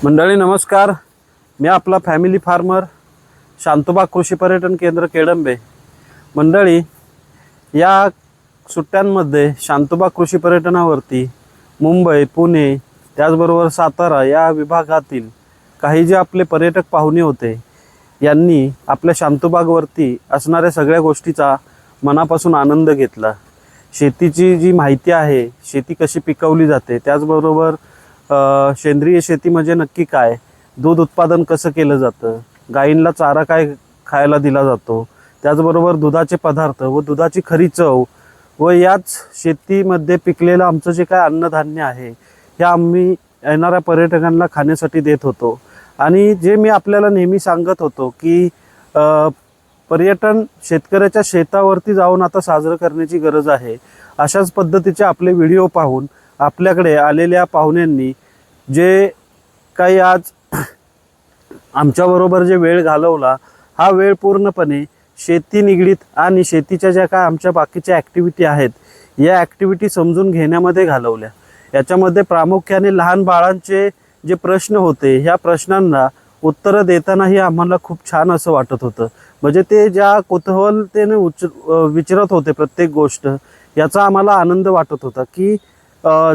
मंडळी नमस्कार, मी आपला फॅमिली फार्मर शांतोबा कृषी पर्यटन केंद्र केडंबे। मंडळी, या सुट्ट्यांमध्ये शांतोबा कृषी पर्यटनावरती मुंबई, पुणे, त्याचबरोबर सातारा या विभागातील काही जे आपले पर्यटक पाहुणे होते, यांनी आपल्या शांतोबागवरती असणाऱ्या सगळ्या गोष्टीचा मनापासून आनंद घेतला। शेतीची जी माहिती आहे, शेती कशी पिकवली जाते, त्याचबरोबर सेंद्रिय शेती म्हणजे नक्की काय, दूध उत्पादन कसं केलं जातं, गायींना चारा काय खायला दिला जातो, त्याचबरोबर दुधाचे पदार्थ व दुधाची खरी चव व याच शेतीमध्ये पिकलेलं आमचं जे काय अन्नधान्य आहे हे आम्ही येणाऱ्या पर्यटकांना खाण्यासाठी देत होतो। आणि जे मी आपल्याला नेहमी सांगत होतो की पर्यटन शेतकऱ्याच्या शेतावरती जाऊन आता साजरं करण्याची गरज आहे, अशाच पद्धतीचे आपले व्हिडिओ पाहून आपल्याकडे आलेल्या पाहुण्यांनी जे काही आज आमच्याबरोबर जे वेळ घालवला, हा वेळ पूर्णपणे शेती निगडीत आणि शेतीच्या ज्या काय आमच्या बाकीच्या ॲक्टिव्हिटी आहेत या ॲक्टिव्हिटी समजून घेण्यामध्ये घालवल्या। याच्यामध्ये प्रामुख्याने लहान बाळांचे जे प्रश्न होते, ह्या प्रश्नांना उत्तरं देतानाही आम्हाला खूप छान असं वाटत होतं। म्हणजे ते ज्या कुतूहलतेने विचारत होते प्रत्येक गोष्ट, याचा आम्हाला आनंद वाटत होता की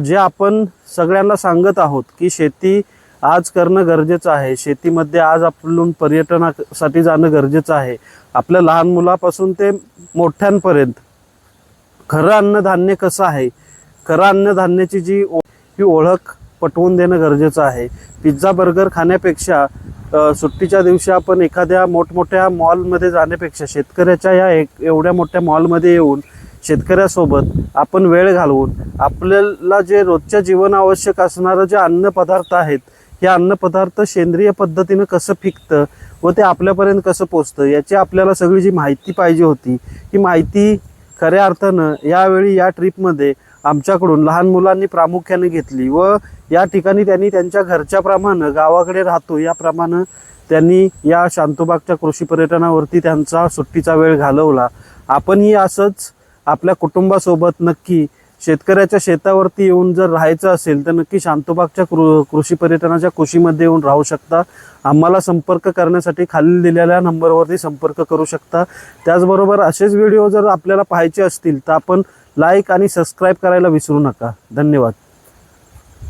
जे आपण सगळ्यांना सांगत आहोत की शेती आज करणं गरजेचं आहे, शेतीमध्ये आज आपण पर्यटनासाठी जाणं गरजेचं आहे। आपल्या लहान मुलापासून ते मोठ्यांपर्यंत खरं अन्नधान्य कसं आहे, खरं अन्नधान्याची ही ओळख पटवून देणं गरजेचं आहे। पिझ्झा बर्गर खाण्यापेक्षा सुट्टीच्या दिवशी आपण एखाद्या मोठमोठ्या मॉलमध्ये जाण्यापेक्षा शेतकऱ्याच्या या एवढ्या मोठ्या मॉलमध्ये येऊन शेतकऱ्यासोबत आपण वेळ घालवून आपल्याला जे रोजच्या जीवनावश्यक असणारं जे अन्नपदार्थ आहेत, हे अन्नपदार्थ सेंद्रिय पद्धतीनं कसं पिकतं व ते आपल्यापर्यंत कसं पोचतं, याची आपल्याला सगळी जी माहिती पाहिजे होती, ही माहिती खऱ्या अर्थानं यावेळी या ट्रिपमध्ये आमच्याकडून लहान मुलांनी प्रामुख्याने घेतली व या ठिकाणी त्यांनी त्यांच्या घरच्याप्रमाणे गावाकडे राहतो याप्रमाणे त्यांनी या शांतोबागच्या कृषी पर्यटनावरती त्यांचा सुट्टीचा वेळ घालवला। आपणही असंच आपल्या कुटुंबासोबत नक्की शेतकऱ्याच्या शेतावरती येऊन जर राहायचं असेल तर नक्की शांतोबागच्या कृषी पर्यटनाच्या कुशीमध्ये येऊन राहू शकता। आम्हाला संपर्क करण्यासाठी खाली दिलेल्या नंबरवरती संपर्क करू शकता। त्याचबरोबर असेच व्हिडिओ जर आपल्याला पाहायचे असतील तर आपण लाईक आणि सबस्क्राईब करायला विसरू नका। धन्यवाद।